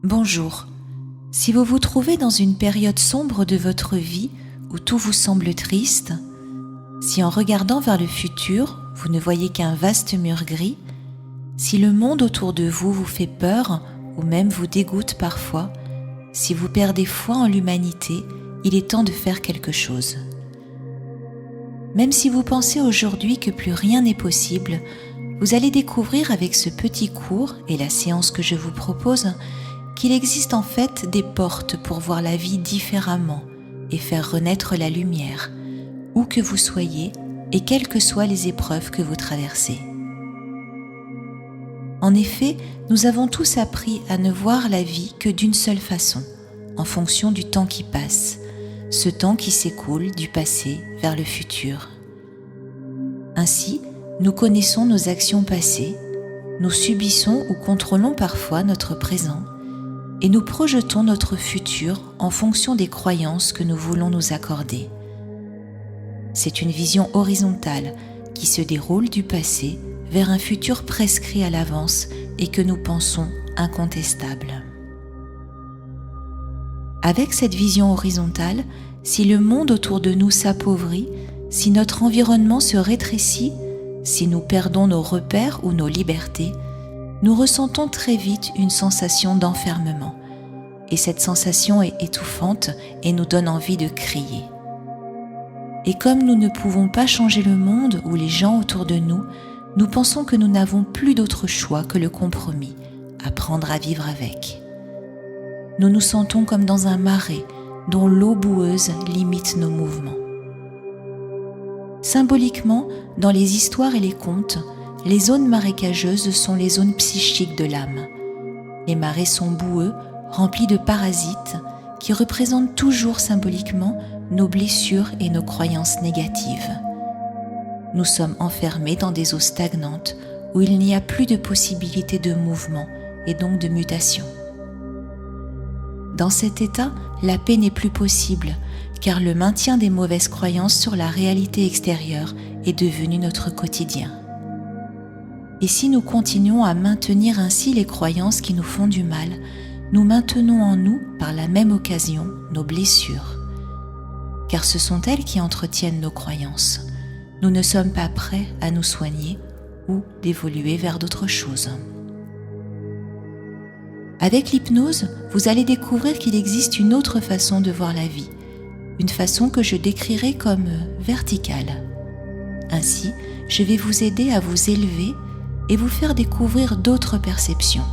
Bonjour. Si vous vous trouvez dans une période sombre de votre vie où tout vous semble triste, si en regardant vers le futur, vous ne voyez qu'un vaste mur gris, si le monde autour de vous vous fait peur ou même vous dégoûte parfois, si vous perdez foi en l'humanité, il est temps de faire quelque chose. Même si vous pensez aujourd'hui que plus rien n'est possible, vous allez découvrir avec ce petit cours et la séance que je vous propose qu'il existe en fait des portes pour voir la vie différemment et faire renaître la lumière, où que vous soyez et quelles que soient les épreuves que vous traversez. En effet, nous avons tous appris à ne voir la vie que d'une seule façon, en fonction du temps qui passe, ce temps qui s'écoule du passé vers le futur. Ainsi, nous connaissons nos actions passées, nous subissons ou contrôlons parfois notre présent, et nous projetons notre futur en fonction des croyances que nous voulons nous accorder. C'est une vision horizontale qui se déroule du passé vers un futur prescrit à l'avance et que nous pensons incontestable. Avec cette vision horizontale, si le monde autour de nous s'appauvrit, si notre environnement se rétrécit, si nous perdons nos repères ou nos libertés, nous ressentons très vite une sensation d'enfermement. Et cette sensation est étouffante et nous donne envie de crier. Et comme nous ne pouvons pas changer le monde ou les gens autour de nous, nous pensons que nous n'avons plus d'autre choix que le compromis, apprendre à vivre avec. Nous nous sentons comme dans un marais dont l'eau boueuse limite nos mouvements. Symboliquement, dans les histoires et les contes, les zones marécageuses sont les zones psychiques de l'âme. Les marais sont boueux, remplis de parasites qui représentent toujours symboliquement nos blessures et nos croyances négatives. Nous sommes enfermés dans des eaux stagnantes où il n'y a plus de possibilité de mouvement et donc de mutation. Dans cet état, la paix n'est plus possible car le maintien des mauvaises croyances sur la réalité extérieure est devenu notre quotidien. Et si nous continuons à maintenir ainsi les croyances qui nous font du mal, nous maintenons en nous, par la même occasion, nos blessures. Car ce sont elles qui entretiennent nos croyances. Nous ne sommes pas prêts à nous soigner ou d'évoluer vers d'autres choses. Avec l'hypnose, vous allez découvrir qu'il existe une autre façon de voir la vie, une façon que je décrirai comme verticale. Ainsi, je vais vous aider à vous élever et vous faire découvrir d'autres perceptions.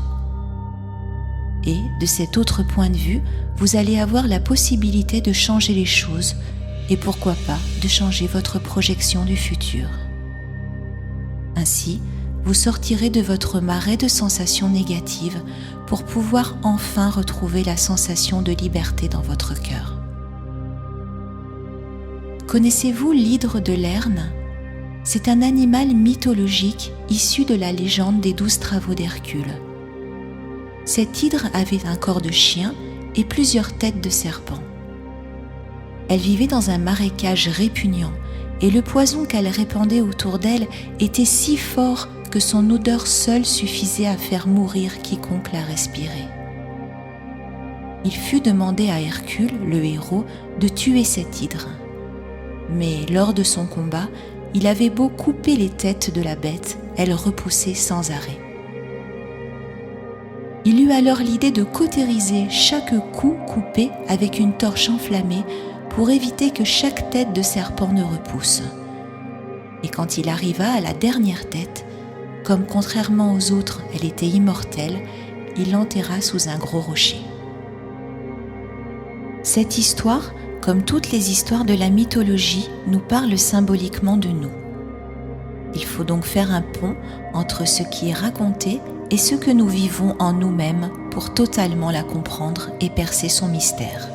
Et de cet autre point de vue, vous allez avoir la possibilité de changer les choses et pourquoi pas de changer votre projection du futur. Ainsi, vous sortirez de votre marais de sensations négatives pour pouvoir enfin retrouver la sensation de liberté dans votre cœur. Connaissez-vous l'hydre de Lerne ? C'est un animal mythologique issu de la légende des 12 travaux d'Hercule. Cette hydre avait un corps de chien et plusieurs têtes de serpent. Elle vivait dans un marécage répugnant et le poison qu'elle répandait autour d'elle était si fort que son odeur seule suffisait à faire mourir quiconque la respirait. Il fut demandé à Hercule, le héros, de tuer cette hydre. Mais lors de son combat, il avait beau couper les têtes de la bête, elle repoussait sans arrêt. Il eut alors l'idée de cautériser chaque coup coupé avec une torche enflammée pour éviter que chaque tête de serpent ne repousse. Et quand il arriva à la dernière tête, comme contrairement aux autres, elle était immortelle, il l'enterra sous un gros rocher. Cette histoire, comme toutes les histoires de la mythologie, nous parle symboliquement de nous. Il faut donc faire un pont entre ce qui est raconté et ce que nous vivons en nous-mêmes pour totalement la comprendre et percer son mystère.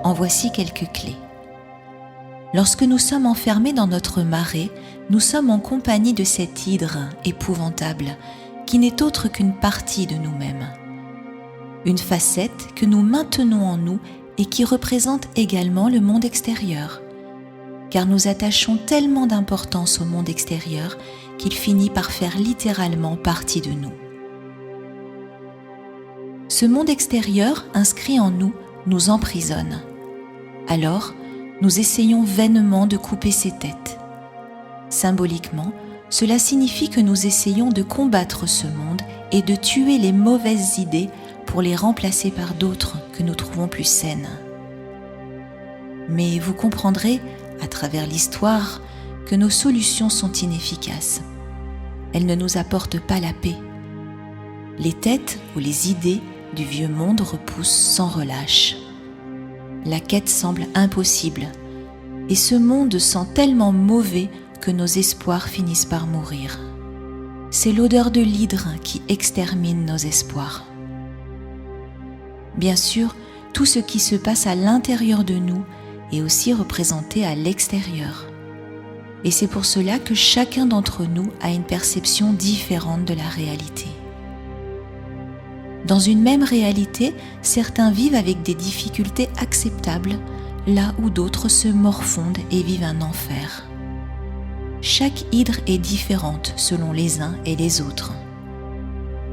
En voici quelques clés. Lorsque nous sommes enfermés dans notre marais, nous sommes en compagnie de cette hydre épouvantable qui n'est autre qu'une partie de nous-mêmes. Une facette que nous maintenons en nous et qui représente également le monde extérieur. Car nous attachons tellement d'importance au monde extérieur qu'il finit par faire littéralement partie de nous. Ce monde extérieur inscrit en nous nous emprisonne. Alors, nous essayons vainement de couper ces têtes. Symboliquement, cela signifie que nous essayons de combattre ce monde et de tuer les mauvaises idées pour les remplacer par d'autres que nous trouvons plus saines. Mais vous comprendrez, à travers l'histoire, que nos solutions sont inefficaces. Elles ne nous apportent pas la paix. Les têtes ou les idées du vieux monde repoussent sans relâche. La quête semble impossible, et ce monde sent tellement mauvais que nos espoirs finissent par mourir. C'est l'odeur de l'hydre qui extermine nos espoirs. Bien sûr, tout ce qui se passe à l'intérieur de nous est aussi représenté à l'extérieur. Et c'est pour cela que chacun d'entre nous a une perception différente de la réalité. Dans une même réalité, certains vivent avec des difficultés acceptables, là où d'autres se morfondent et vivent un enfer. Chaque hydre est différente selon les uns et les autres.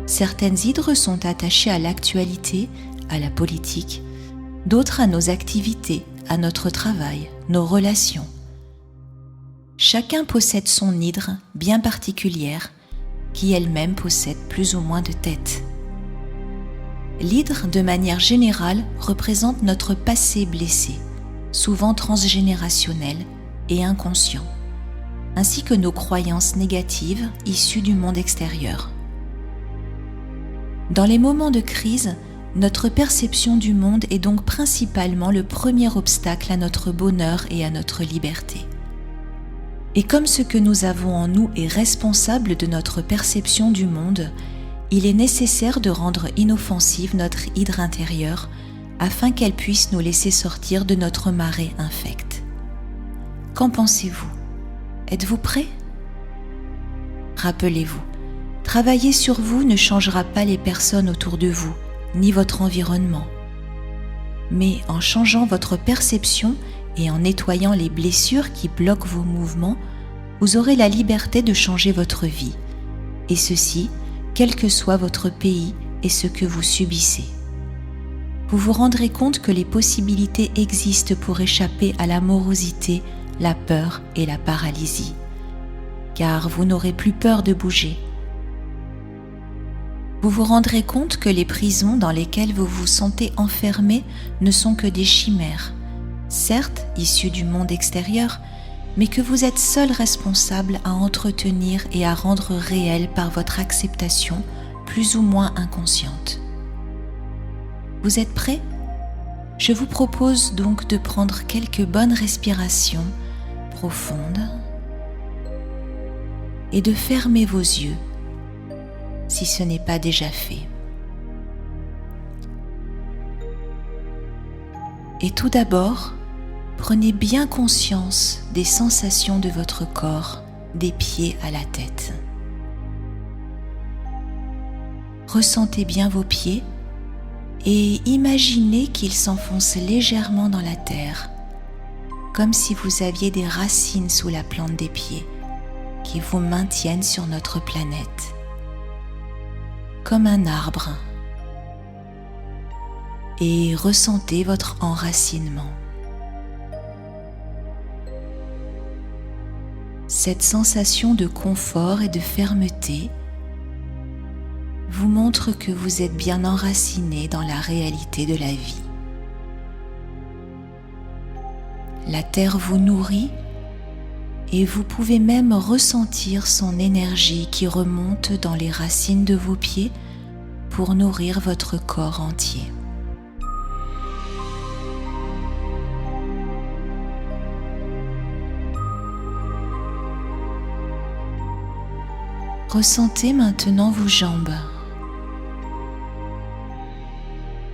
Certaines hydres sont attachées à l'actualité, à la politique, d'autres à nos activités, à notre travail, nos relations. Chacun possède son hydre bien particulière, qui elle-même possède plus ou moins de têtes. L'hydre, de manière générale, représente notre passé blessé, souvent transgénérationnel et inconscient, ainsi que nos croyances négatives issues du monde extérieur. Dans les moments de crise, notre perception du monde est donc principalement le premier obstacle à notre bonheur et à notre liberté. Et comme ce que nous avons en nous est responsable de notre perception du monde, il est nécessaire de rendre inoffensive notre hydre intérieure afin qu'elle puisse nous laisser sortir de notre marée infecte. Qu'en pensez-vous ? Êtes-vous prêts ? Rappelez-vous, travailler sur vous ne changera pas les personnes autour de vous, ni votre environnement. Mais en changeant votre perception et en nettoyant les blessures qui bloquent vos mouvements, vous aurez la liberté de changer votre vie, et ceci, quel que soit votre pays et ce que vous subissez. Vous vous rendrez compte que les possibilités existent pour échapper à la morosité, la peur et la paralysie, car vous n'aurez plus peur de bouger. Vous vous rendrez compte que les prisons dans lesquelles vous vous sentez enfermé ne sont que des chimères, certes issues du monde extérieur, mais que vous êtes seul responsable à entretenir et à rendre réel par votre acceptation plus ou moins inconsciente. Vous êtes prêts ? Je vous propose donc de prendre quelques bonnes respirations profondes et de fermer vos yeux si ce n'est pas déjà fait. Et tout d'abord, prenez bien conscience des sensations de votre corps, des pieds à la tête. Ressentez bien vos pieds et imaginez qu'ils s'enfoncent légèrement dans la terre, comme si vous aviez des racines sous la plante des pieds qui vous maintiennent sur notre planète, comme un arbre. Et ressentez votre enracinement. Cette sensation de confort et de fermeté vous montre que vous êtes bien enraciné dans la réalité de la vie. La terre vous nourrit et vous pouvez même ressentir son énergie qui remonte dans les racines de vos pieds pour nourrir votre corps entier. Ressentez maintenant vos jambes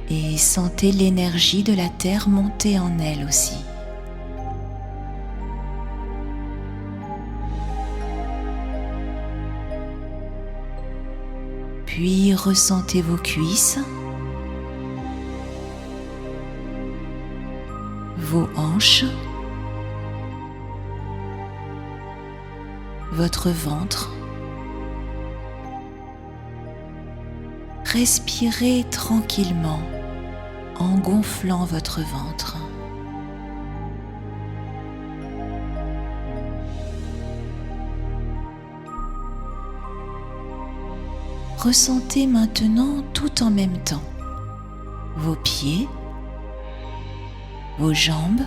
et sentez l'énergie de la terre monter en elles aussi. Puis ressentez vos cuisses, vos hanches, votre ventre, Respirez tranquillement en gonflant votre ventre. Ressentez maintenant tout en même temps vos pieds, vos jambes,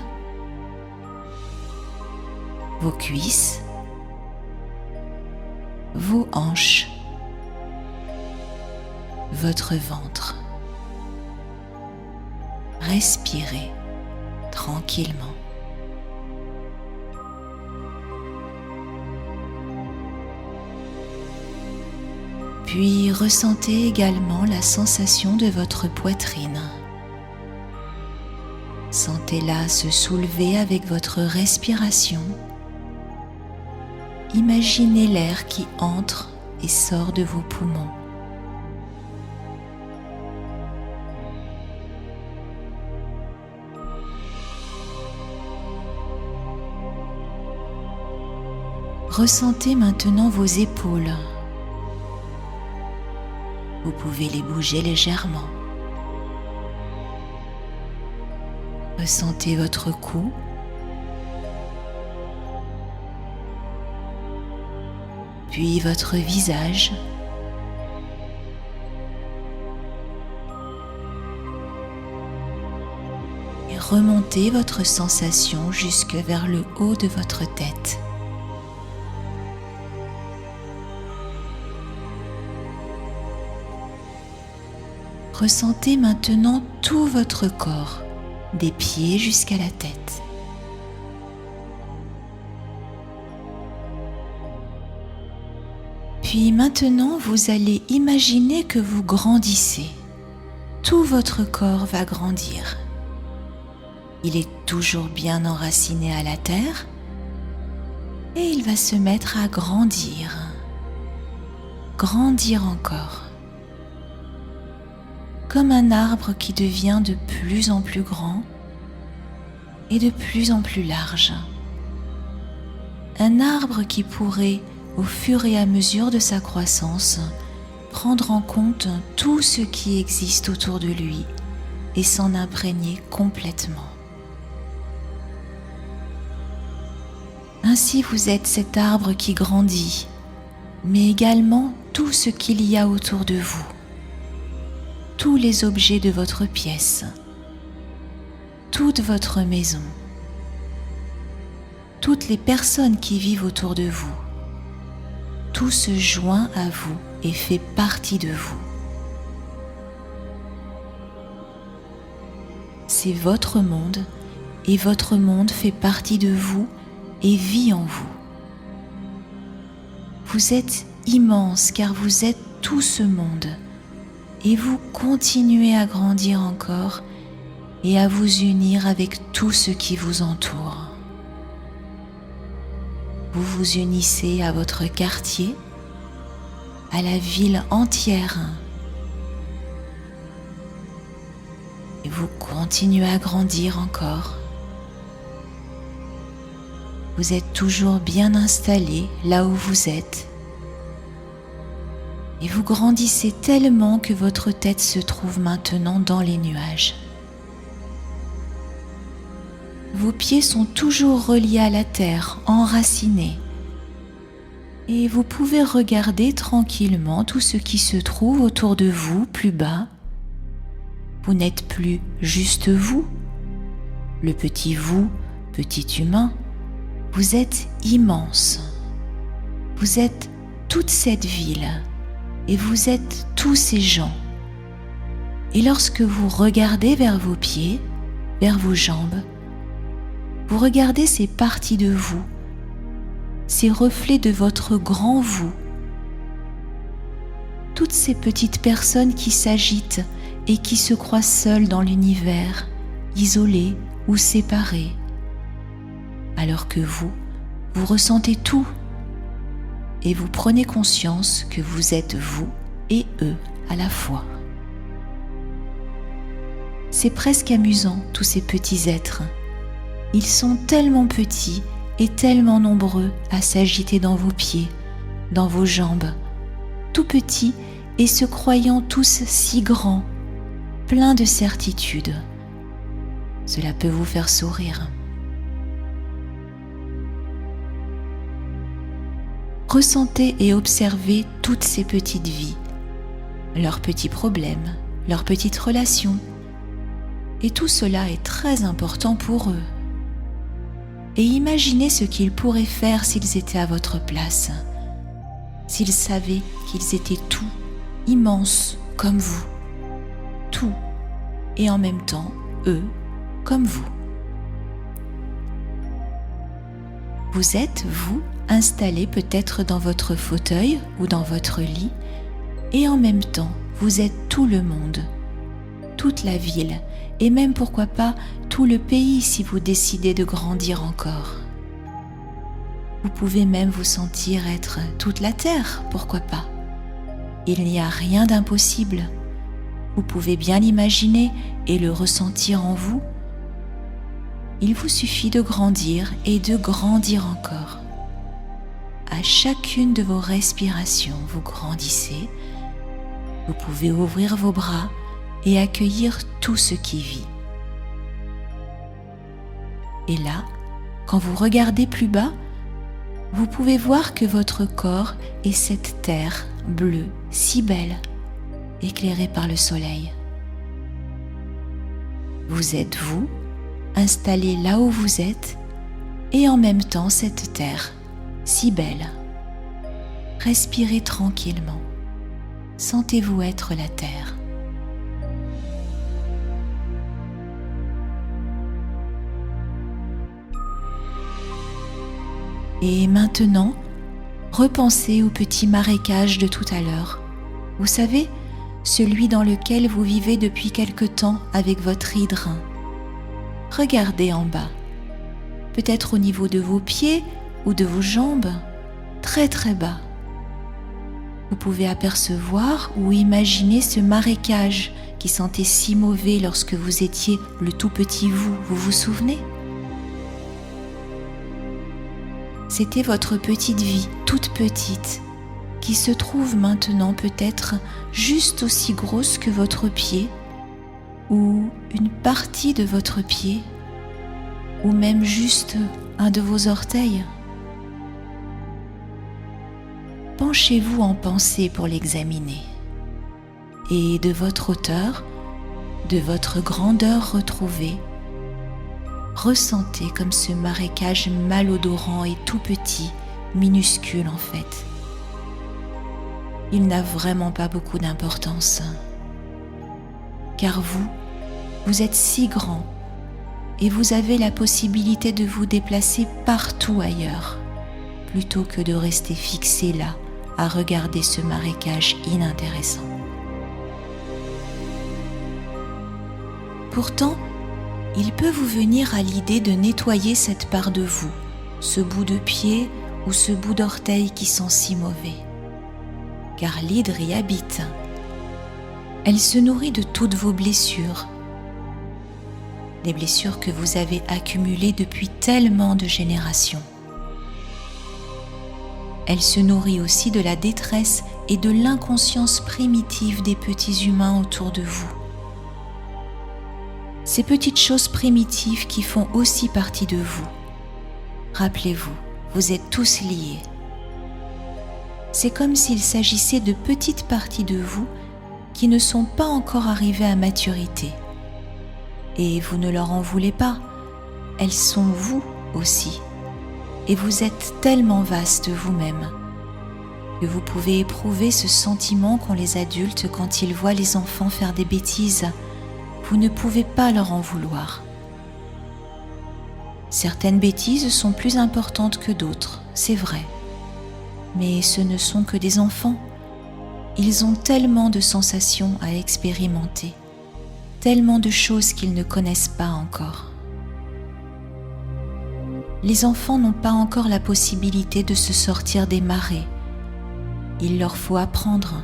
vos cuisses, vos hanches, votre ventre. Respirez tranquillement. Puis ressentez également la sensation de votre poitrine. Sentez-la se soulever avec votre respiration. Imaginez l'air qui entre et sort de vos poumons. Ressentez maintenant vos épaules. Vous pouvez les bouger légèrement. Ressentez votre cou. Puis votre visage. Et remontez votre sensation jusque vers le haut de votre tête. Ressentez maintenant tout votre corps, des pieds jusqu'à la tête. Puis maintenant, vous allez imaginer que vous grandissez. Tout votre corps va grandir. Il est toujours bien enraciné à la terre et il va se mettre à grandir. Grandir encore. Comme un arbre qui devient de plus en plus grand et de plus en plus large. Un arbre qui pourrait, au fur et à mesure de sa croissance, prendre en compte tout ce qui existe autour de lui et s'en imprégner complètement. Ainsi vous êtes cet arbre qui grandit, mais également tout ce qu'il y a autour de vous. Tous les objets de votre pièce, toute votre maison, toutes les personnes qui vivent autour de vous, tout se joint à vous et fait partie de vous. C'est votre monde et votre monde fait partie de vous et vit en vous. Vous êtes immense car vous êtes tout ce monde. Et vous continuez à grandir encore et à vous unir avec tout ce qui vous entoure. Vous vous unissez à votre quartier, à la ville entière. Et vous continuez à grandir encore. Vous êtes toujours bien installé là où vous êtes. Et vous grandissez tellement que votre tête se trouve maintenant dans les nuages. Vos pieds sont toujours reliés à la terre, enracinés. Et vous pouvez regarder tranquillement tout ce qui se trouve autour de vous, plus bas. Vous n'êtes plus juste vous, le petit humain. Vous êtes immense. Vous êtes toute cette ville. Et vous êtes tous ces gens. Et lorsque vous regardez vers vos pieds, vers vos jambes, vous regardez ces parties de vous, ces reflets de votre grand vous, toutes ces petites personnes qui s'agitent et qui se croient seules dans l'univers, isolées ou séparées, alors que vous ressentez tout. Et vous prenez conscience que vous êtes vous et eux à la fois. C'est presque amusant, tous ces petits êtres. Ils sont tellement petits et tellement nombreux à s'agiter dans vos pieds, dans vos jambes, tout petits et se croyant tous si grands, pleins de certitudes. Cela peut vous faire sourire. Ressentez et observez toutes ces petites vies, leurs petits problèmes, leurs petites relations. Et tout cela est très important pour eux. Et imaginez ce qu'ils pourraient faire s'ils étaient à votre place, s'ils savaient qu'ils étaient tout, immenses comme vous, tout, et en même temps, eux, comme vous. Vous êtes, vous, installé peut-être dans votre fauteuil ou dans votre lit, et en même temps, vous êtes tout le monde, toute la ville, et même pourquoi pas tout le pays si vous décidez de grandir encore. Vous pouvez même vous sentir être toute la terre, pourquoi pas. Il n'y a rien d'impossible. Vous pouvez bien l'imaginer et le ressentir en vous. Il vous suffit de grandir et de grandir encore. À chacune de vos respirations, vous grandissez. Vous pouvez ouvrir vos bras et accueillir tout ce qui vit. Et là, quand vous regardez plus bas, vous pouvez voir que votre corps est cette terre bleue, si belle, éclairée par le soleil. Vous êtes vous, installé là où vous êtes, et en même temps cette terre, si belle. Respirez tranquillement. Sentez-vous être la terre. Et maintenant, repensez au petit marécage de tout à l'heure. Vous savez, celui dans lequel vous vivez depuis quelque temps avec votre hydre. Regardez en bas, peut-être au niveau de vos pieds ou de vos jambes, très très bas. Vous pouvez apercevoir ou imaginer ce marécage qui sentait si mauvais lorsque vous étiez le tout petit vous vous souvenez ? C'était votre petite vie, toute petite, qui se trouve maintenant peut-être juste aussi grosse que votre pied, ou une partie de votre pied, ou même juste un de vos orteils. Penchez-vous en pensée pour l'examiner, et de votre hauteur, de votre grandeur retrouvée, ressentez comme ce marécage malodorant et tout petit, minuscule en fait. Il n'a vraiment pas beaucoup d'importance, car vous êtes si grand et vous avez la possibilité de vous déplacer partout ailleurs, plutôt que de rester fixé là à regarder ce marécage inintéressant. Pourtant, il peut vous venir à l'idée de nettoyer cette part de vous, ce bout de pied ou ce bout d'orteil qui sent si mauvais. Car l'hydre y habite. Elle se nourrit de toutes vos blessures, des blessures que vous avez accumulées depuis tellement de générations. Elle se nourrit aussi de la détresse et de l'inconscience primitive des petits humains autour de vous. Ces petites choses primitives qui font aussi partie de vous. Rappelez-vous, vous êtes tous liés. C'est comme s'il s'agissait de petites parties de vous qui ne sont pas encore arrivées à maturité. Et vous ne leur en voulez pas, elles sont vous aussi. Et vous êtes tellement vaste vous-même que vous pouvez éprouver ce sentiment qu'ont les adultes quand ils voient les enfants faire des bêtises. Vous ne pouvez pas leur en vouloir. Certaines bêtises sont plus importantes que d'autres, c'est vrai. Mais ce ne sont que des enfants. Ils ont tellement de sensations à expérimenter, tellement de choses qu'ils ne connaissent pas encore. Les enfants n'ont pas encore la possibilité de se sortir des marais. Il leur faut apprendre,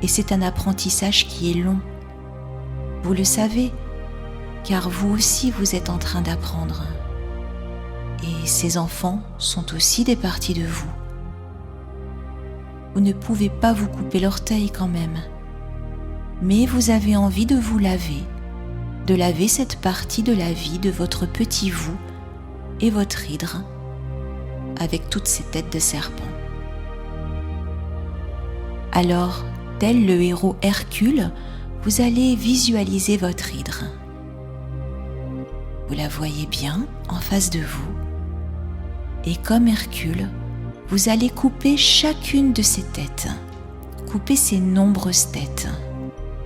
et c'est un apprentissage qui est long. Vous le savez, car vous aussi vous êtes en train d'apprendre. Et ces enfants sont aussi des parties de vous. vous ne pouvez pas vous couper l'orteil quand même. Mais vous avez envie de vous laver, de laver cette partie de la vie de votre petit vous et votre hydre, avec toutes ces têtes de serpent. Alors, tel le héros Hercule, vous allez visualiser votre hydre. Vous la voyez bien en face de vous, et comme Hercule, vous allez couper chacune de ces têtes, couper ces nombreuses têtes,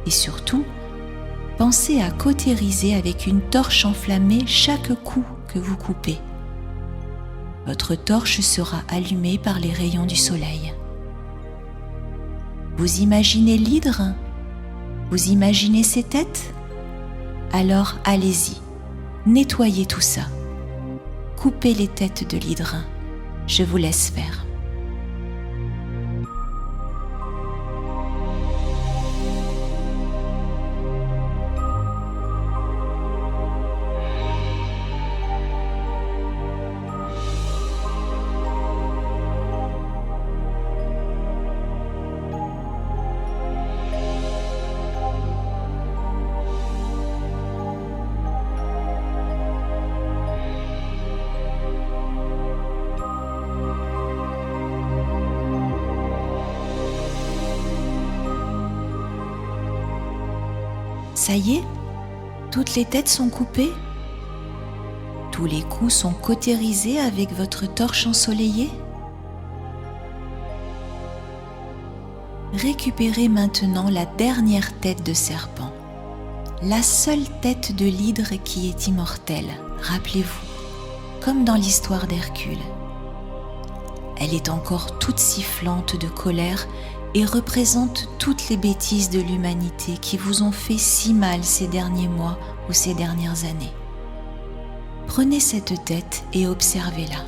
et surtout, pensez à cautériser avec une torche enflammée chaque coup que vous coupez. Votre torche sera allumée par les rayons du soleil. Vous imaginez l'hydre? Vous imaginez ses têtes? Alors allez-y, nettoyez tout ça. Coupez les têtes de l'hydre. Je vous laisse faire. Ça y est, toutes les têtes sont coupées. Tous les coups sont cautérisés avec votre torche ensoleillée. Récupérez maintenant la dernière tête de serpent, la seule tête de l'hydre qui est immortelle, rappelez-vous, comme dans l'histoire d'Hercule. Elle est encore toute sifflante de colère et représente toutes les bêtises de l'humanité qui vous ont fait si mal ces derniers mois ou ces dernières années. Prenez cette tête et observez-la.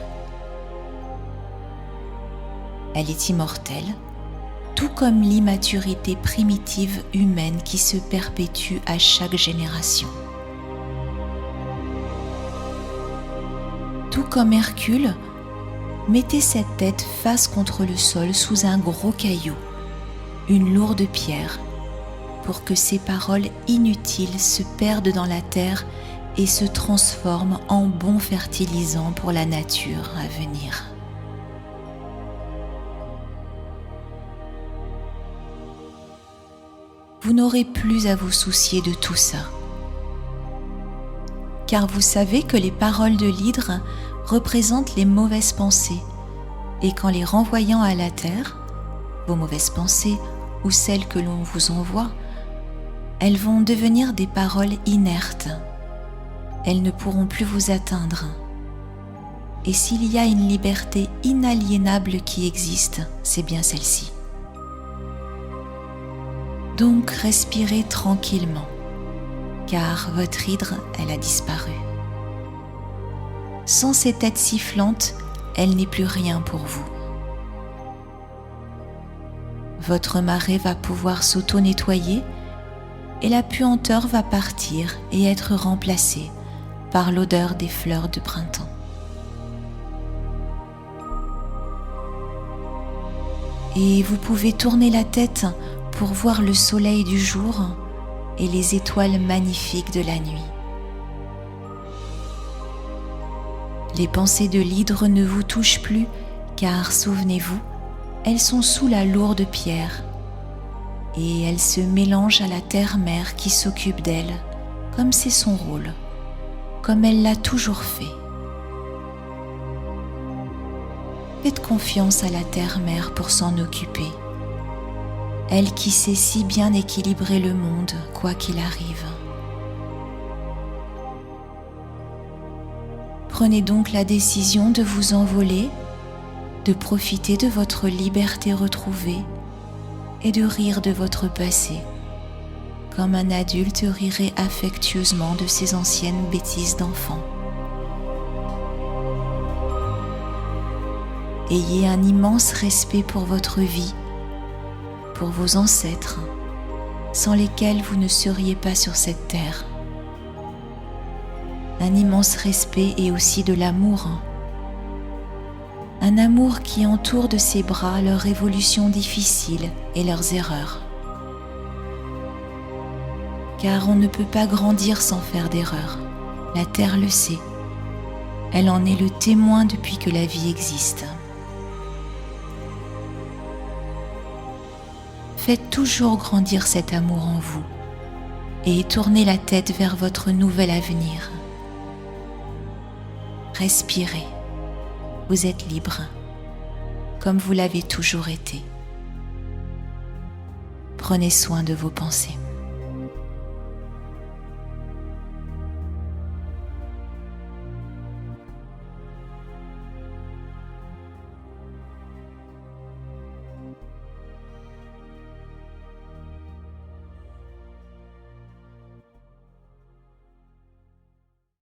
Elle est immortelle, tout comme l'immaturité primitive humaine qui se perpétue à chaque génération. Tout comme Hercule, mettez cette tête face contre le sol sous un gros caillou, une lourde pierre, pour que ces paroles inutiles se perdent dans la terre et se transforment en bons fertilisants pour la nature à venir. Vous n'aurez plus à vous soucier de tout ça, car vous savez que les paroles de l'hydre représentent les mauvaises pensées, et qu'en les renvoyant à la terre, vos mauvaises pensées ou celles que l'on vous envoie, elles vont devenir des paroles inertes. Elles ne pourront plus vous atteindre. Et s'il y a une liberté inaliénable qui existe, c'est bien celle-ci. Donc respirez tranquillement, car votre hydre, elle a disparu. Sans ces têtes sifflantes, elle n'est plus rien pour vous. Votre marée va pouvoir s'auto-nettoyer et la puanteur va partir et être remplacée par l'odeur des fleurs de printemps. Et vous pouvez tourner la tête pour voir le soleil du jour et les étoiles magnifiques de la nuit. Les pensées de l'hydre ne vous touchent plus, car souvenez-vous, elles sont sous la lourde pierre et elles se mélangent à la terre-mère qui s'occupe d'elles, comme c'est son rôle, comme elle l'a toujours fait. Faites confiance à la terre-mère pour s'en occuper, elle qui sait si bien équilibrer le monde, quoi qu'il arrive. Prenez donc la décision de vous envoler, de profiter de votre liberté retrouvée et de rire de votre passé, comme un adulte rirait affectueusement de ses anciennes bêtises d'enfant. Ayez un immense respect pour votre vie, pour vos ancêtres, sans lesquels vous ne seriez pas sur cette terre. Un immense respect et aussi de l'amour. un amour qui entoure de ses bras leurs évolutions difficiles et leurs erreurs. Car on ne peut pas grandir sans faire d'erreurs. La Terre le sait. Elle en est le témoin depuis que la vie existe. Faites toujours grandir cet amour en vous et tournez la tête vers votre nouvel avenir. Respirez. Vous êtes libre, comme vous l'avez toujours été. Prenez soin de vos pensées.